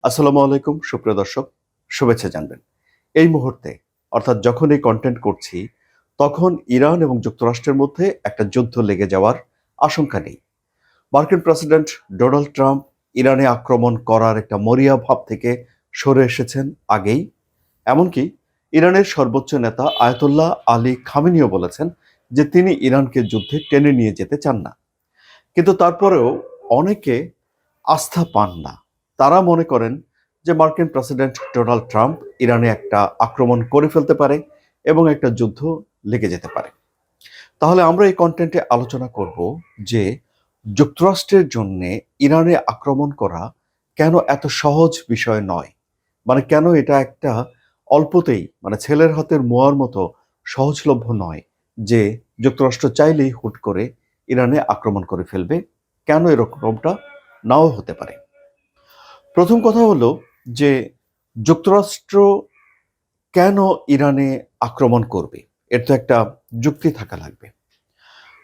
আসসালামু আলাইকুম সুপ্রিয় দর্শক, শুভেচ্ছা জানবেন। এই মুহূর্তে অর্থাৎ যখন এই কন্টেন্ট করছি, তখন ইরান এবং যুক্তরাষ্ট্রের মধ্যে একটা যুদ্ধ লেগে যাওয়ার আশঙ্কা নেই। মার্কিন প্রেসিডেন্ট ডোনাল্ড ট্রাম্প ইরানে আক্রমণ করার একটা মরিয়া ভাব থেকে সরে এসেছেন আগেই। এমনকি ইরানের সর্বোচ্চ নেতা আয়াতুল্লাহ আলী খামেনিও বলেছেন যে তিনি ইরানকে যুদ্ধে টেনে নিয়ে যেতে চান না। কিন্তু তারপরেও অনেকে আস্থা পান না। তারা মনে করেন যে মার্কিন প্রেসিডেন্ট ডোনাল্ড ট্রাম্প ইরানে একটা আক্রমণ করে ফেলতে পারে এবং একটা যুদ্ধ লেগে যেতে পারে। তাহলে আমরা এই কন্টেন্টে আলোচনা করব যে যুক্তরাষ্ট্রের জন্য ইরানে আক্রমণ করা কেন এত সহজ বিষয় নয়। মানে কেন এটা একটা অল্পতেই মানে ছেলের হাতের মোয়ার মতো সহজলভ্য নয় যে যুক্তরাষ্ট্র চাইলেই হুট করে ইরানে আক্রমণ করে ফেলবে। কেন এরকমটা নাও হতে পারে। প্রথম কথা হলো যে যুক্তরাষ্ট্র কেন ইরানে আক্রমণ করবে, এর তো একটা যুক্তি থাকা লাগবে।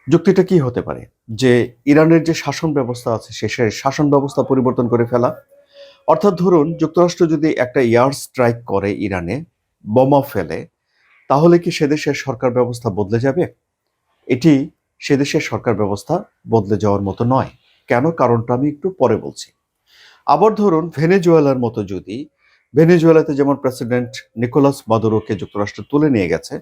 যুক্তিটা কি হতে পারে? যে ইরানের যে শাসন ব্যবস্থা আছে সে শাসন ব্যবস্থা পরিবর্তন করে ফেলা। অর্থাৎ ধরুন যুক্তরাষ্ট্র যদি একটা এয়ার স্ট্রাইক করে ইরানে, বোমা ফেলে, তাহলে কি সে দেশের সরকার ব্যবস্থা বদলে যাবে? এটি সে দেশের সরকার ব্যবস্থা বদলে যাওয়ার মতো নয়। কেন? কারণটা আমি একটু পরে বলছি। আবার ধরুন ভেনেজুয়েলার মতো, যদি ভেনেজুয়েলাতে যেমন প্রেসিডেন্ট নিকোলাস মাদুরোকে যুক্তরাষ্ট্র তুলে নিয়ে গেছে,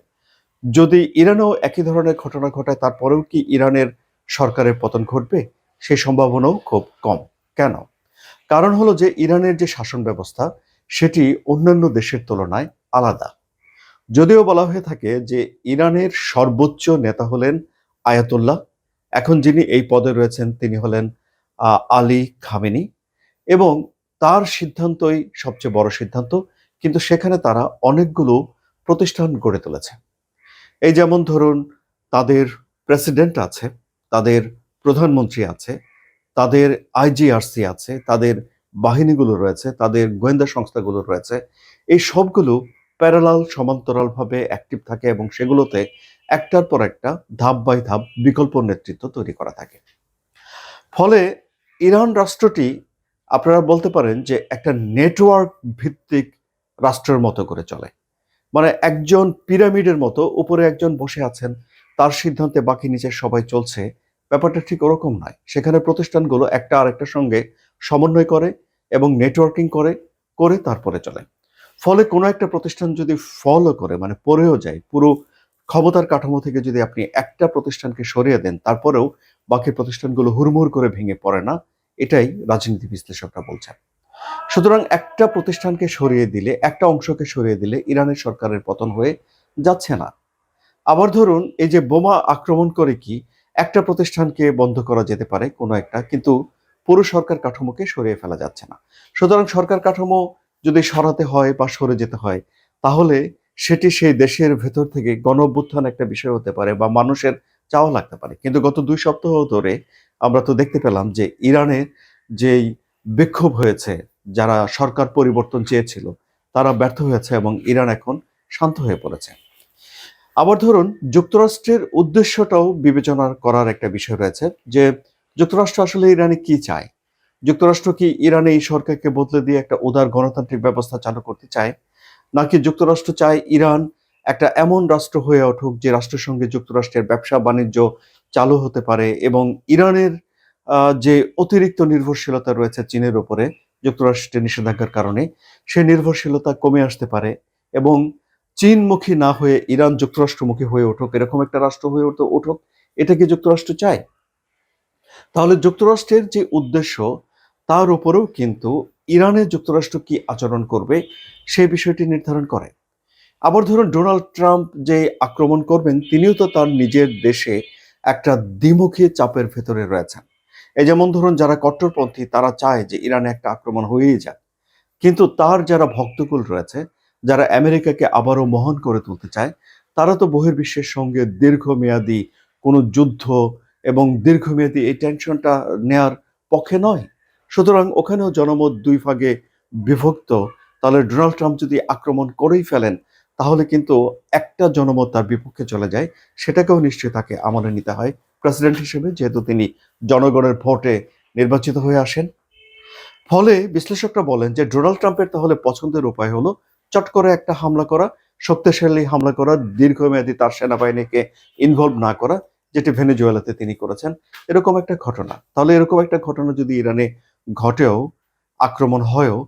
যদি ইরানেও একই ধরনের ঘটনা ঘটায় তারপরেও কি ইরানের সরকারের পতন ঘটবে? সেই সম্ভাবনাও খুব কম। কেন? কারণ হলো যে ইরানের যে শাসন ব্যবস্থা সেটি অন্যান্য দেশের তুলনায় আলাদা। যদিও বলা হয়ে থাকে যে ইরানের সর্বোচ্চ নেতা হলেন আয়াতুল্লাহ, এখন যিনি এই পদে রয়েছেন তিনি হলেন আলী খামেনি, এবং তার সিদ্ধান্তই সবচেয়ে বড় সিদ্ধান্ত। কিন্তু সেখানে তারা অনেকগুলো প্রতিষ্ঠান গড়ে তুলেছে। এই যেমন ধরুন তাদের প্রেসিডেন্ট আছে, তাদের প্রধানমন্ত্রী আছে, তাদের আইজিআরসি আছে, তাদের বাহিনীগুলো রয়েছে, তাদের গোয়েন্দা সংস্থাগুলো রয়েছে। এই সবগুলো প্যারালাল সমান্তরালভাবে অ্যাক্টিভ থাকে এবং সেগুলোতে একটার পর একটা ধাপ বাই ধাপ বিকল্প নেতৃত্ব তৈরি করা থাকে। ফলে ইরান রাষ্ট্রটি আপনারা বলতে পারেন যে একটা নেটওয়ার্ক ভিত্তিক রাষ্ট্রের মতো করে চলে। মানে একজন পিরামিডের মতো উপরে একজন বসে আছেন, তার সিদ্ধান্তে বাকি নিচের সবাই চলছে। ব্যাপারটা ঠিক ওরকম নয়। সেখানে প্রতিষ্ঠানগুলো একটা আরেকটার সঙ্গে সমন্বয় করে এবং নেটওয়ার্কিং করে করে তারপরে চলে। ফলে কোনো একটা প্রতিষ্ঠান যদি ফলও করে মানে পড়েও যায়, পুরো ক্ষমতার কাঠামো থেকে যদি আপনি একটা প্রতিষ্ঠানকে সরিয়ে দেন তারপরেও বাকি প্রতিষ্ঠানগুলো হুড়মুড় করে ভেঙে পড়ে না। এটাই রাজনীতি বিশ্লেষকরা বলছেন। সুতরাং একটা প্রতিষ্ঠানকে সরিয়ে দিলে, একটা অংশকে সরিয়ে দিলে ইরানের সরকারের পতন হয়ে যাচ্ছে না। আবার ধরুন এই যে বোমা আক্রমণ করে কি একটা প্রতিষ্ঠানকে বন্ধ করা যেতে পারে কোনো একটা, কিন্তু পুরো সরকার কাঠামোকে সরিয়ে ফেলা যাচ্ছে না। সুতরাং সরকার কাঠামো যদি সরাতে হয় বা সরে যেতে হয়, তাহলে সেটি সেই দেশের ভেতর থেকে গণ অভ্যুত্থান একটা বিষয় হতে পারে বা মানুষের চাওয়া লাগতে পারে। কিন্তু গত 2 সপ্তাহ ধরে আমরা তো দেখতে পেলাম যে ইরানে যেই বিক্ষোভ হয়েছে, যারা সরকার পরিবর্তন চেয়েছিল তারা ব্যর্থ হয়েছে এবং ইরান এখন শান্ত হয়ে পড়েছে। আবার ধরুন যুক্তরাষ্ট্রের উদ্দেশ্যটাও বিবেচনা করার একটা বিষয় রয়েছে যে যুক্তরাষ্ট্র আসলে ইরানে কি চায়। যুক্তরাষ্ট্র কি ইরানে এই সরকারকে বদলে দিয়ে একটা উদার গণতান্ত্রিক ব্যবস্থা চালু করতে চায়, নাকি যুক্তরাষ্ট্র চায় ইরান একটা এমন রাষ্ট্র হয়ে উঠুক যে রাষ্ট্রের সঙ্গে যুক্তরাষ্ট্রের ব্যবসা বাণিজ্য চালু হতে পারে এবং ইরানের যে অতিরিক্ত নির্ভরশীলতা রয়েছে চীনের উপরে যুক্তরাষ্ট্রের নিষেধাজ্ঞার কারণে, সেই নির্ভরশীলতা কমে আসতে পারে এবং চীনমুখী না হয়ে ইরান যুক্তরাষ্ট্রমুখী হয়ে উঠুক, এরকম একটা রাষ্ট্র হয়ে উঠুক। এটা কি যুক্তরাষ্ট্র চায়? তাহলে যুক্তরাষ্ট্রের যে উদ্দেশ্য তার উপরেও কিন্তু ইরানে যুক্তরাষ্ট্র কি আচরণ করবে সেই বিষয়টি নির্ধারণ করে। আবার ধরুন ডোনাল্ড ট্রাম্প যে আক্রমণ করবেন তিনিও তো তার নিজের দেশে একটা দ্বিমুখী চাপের ভেতরে রয়েছেন। এই যেমন ধরুন যারা কট্টরপন্থী তারা চায় যে ইরানে একটা আক্রমণ হয়েই যাক, কিন্তু তার যারা ভক্তকুল রয়েছে, যারা আমেরিকাকে আবারও মহান করে তুলতে চায়, তারা তো বহির্বিশ্বের সঙ্গে দীর্ঘমেয়াদী কোনো যুদ্ধ এবং দীর্ঘমেয়াদী এই টেনশনটা নেয়ার পক্ষে নয়। সুতরাং ওখানেও জনমত দুই ভাগে বিভক্ত। তাহলে ডোনাল্ড ট্রাম্প যদি আক্রমণ করেই ফেলেন, তাহলে কিন্তু একটা জনমত তার বিপক্ষে চলে যায়। সেটাকেও নিশ্চয়ই তাকে আমলে নিতে হয় প্রেসিডেন্ট হিসেবে, যেহেতু তিনি জনগণের ভোটে নির্বাচিত হয়ে আসেন। ফলে বিশ্লেষকরা বলেন যে ডোনাল্ড ট্রাম্পের তাহলে পছন্দের উপায় হলো চট করে একটা হামলা করা, শক্তিশালী হামলা করা, দীর্ঘমেয়াদী তার সেনাবাহিনীকে ইনভলভ না করা, যেটি ভেনেজুয়েলাতে তিনি করেছেন। এরকম একটা ঘটনা, তাহলে এরকম একটা ঘটনা যদি ইরানে ঘটেও, আক্রমণ হয়ও,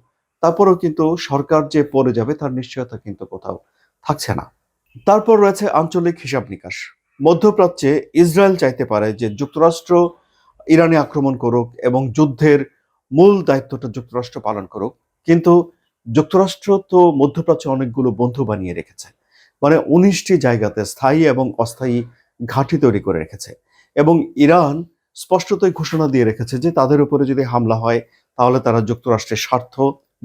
তারপরেও কিন্তু সরকার যে পড়ে যাবে তার নিশ্চয়তা কিন্তু কোথাও থাকছে না। তারপর রয়েছে আঞ্চলিক হিসাব নিকাশ। মধ্যপ্রাচ্যে ইসরায়েল চাইতে পারে যে যুক্তরাষ্ট্র ইরানে আক্রমণ করুক এবং যুদ্ধের মূল দায়িত্বটা যুক্তরাষ্ট্র পালন করুক, কিন্তু যুক্তরাষ্ট্র তো মধ্যপ্রাচ্যে অনেকগুলো বন্ধু বানিয়ে রেখেছে, মানে 19টি জায়গাতে স্থায়ী এবং অস্থায়ী ঘাঁটি তৈরি করে রেখেছে। এবং ইরান স্পষ্টতই ঘোষণা দিয়ে রেখেছে যে তাদের উপরে যদি হামলা হয় তাহলে তারা যুক্তরাষ্ট্রের স্বার্থ,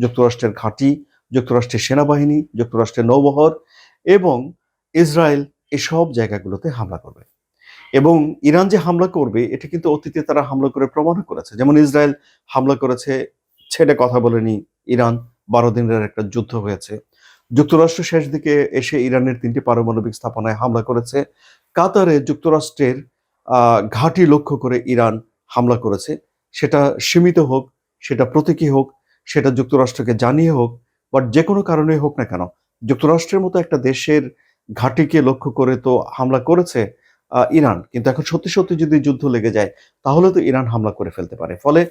যুক্তরাষ্ট্রের ঘাঁটি, যুক্তরাষ্ট্রের সেনাবাহিনী, যুক্তরাষ্ট্রের নৌবহর এবং ইসরায়েল এসব জায়গাগুলোতে হামলা করবে। এবং ইরান যে হামলা করবে এটা কিন্তু অতীতে তারা হামলা করে প্রমাণ করেছে। যেমন ইসরায়েল হামলা করেছে, ছেড়ে কথা বলেনি ইরান, 12 দিনের একটা যুদ্ধ হয়েছে। যুক্তরাষ্ট্র শেষ দিকে এসে ইরানের 3টি পারমাণবিক স্থাপনায় হামলা করেছে। কাতারে যুক্তরাষ্ট্রের ঘাঁটি লক্ষ্য করে ইরান হামলা করেছে। সেটা সীমিত হোক, সেটা প্রতীকী হোক, সেটা যুক্তরাষ্ট্রকে জানিয়ে হোক, বাট যে কোনো কারণে হোক না কেন, যুক্তরাষ্ট্রের মতো একটা দেশের ঘাঁটিকে লক্ষ্য করে তো হামলা করেছে ইরান। কিন্তু এখন সত্যি সত্যি যদি যুদ্ধ লেগে যায় তাহলে তো ইরান হামলা করে ফেলতে পারে। ফলে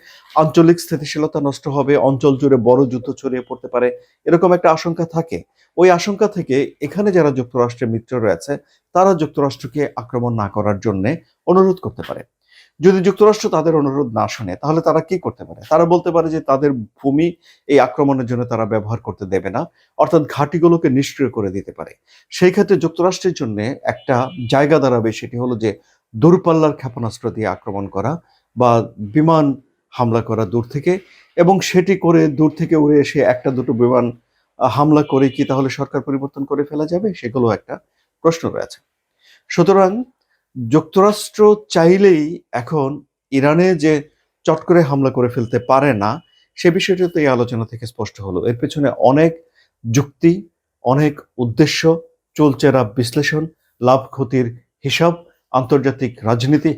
আঞ্চলিক স্থিতিশীলতা নষ্ট হবে, অঞ্চল জুড়ে বড় যুদ্ধ ছড়িয়ে পড়তে পারে, এরকম একটা আশঙ্কা থাকে। ওই আশঙ্কা থেকে এখানে যারা যুক্তরাষ্ট্রের মিত্র রয়েছে তারা যুক্তরাষ্ট্রকে আক্রমণ না করার জন্য অনুরোধ করতে পারে। যদি যুক্তরাষ্ট্র তাদের অনুরোধ না শোনে তাহলে তারা কি করতে পারে? তারা বলতে পারে যে তাদের ভূমি এই আক্রমণের জন্য তারা ব্যবহার করতে দেবে না, অর্থাৎ ঘাঁটিগুলোকে নিষ্ক্রিয় করে দিতে পারে। সেই ক্ষেত্রে যুক্তরাষ্ট্রের জন্য একটা জায়গা দাঁড়াবে, সেটি হলো যে দূরপাল্লার ক্ষেপণাস্ত্র দিয়ে আক্রমণ করা বা বিমান হামলা করা দূর থেকে, এবং সেটি করে দূর থেকে উড়ে এসে একটা দুটো বিমান হামলা করে কি তাহলে সরকার পরিবর্তন করে ফেলা যাবে? সেগুলো একটা প্রশ্ন রয়েছে। সুতরাং যুক্তরাষ্ট্র চাইলেই এখন ইরানে যে চট করে হামলা করে ফেলতে পারে না, সে বিষয়টি তো এই আলোচনা থেকে স্পষ্ট হলো। এর পেছনে অনেক যুক্তি, অনেক উদ্দেশ্য, চুলচেরা বিশ্লেষণ, লাভ ক্ষতির হিসাব, আন্তর্জাতিক রাজনীতি,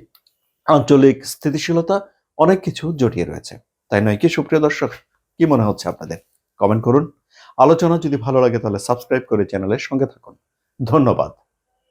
আঞ্চলিক স্থিতিশীলতা, অনেক কিছু জড়িয়ে রয়েছে। তাই নয় কি সুপ্রিয় দর্শক? কি মনে হচ্ছে আপনাদের? কমেন্ট করুন। আলোচনা যদি ভালো লাগে তাহলে সাবস্ক্রাইব করে চ্যানেলের সঙ্গে থাকুন। ধন্যবাদ।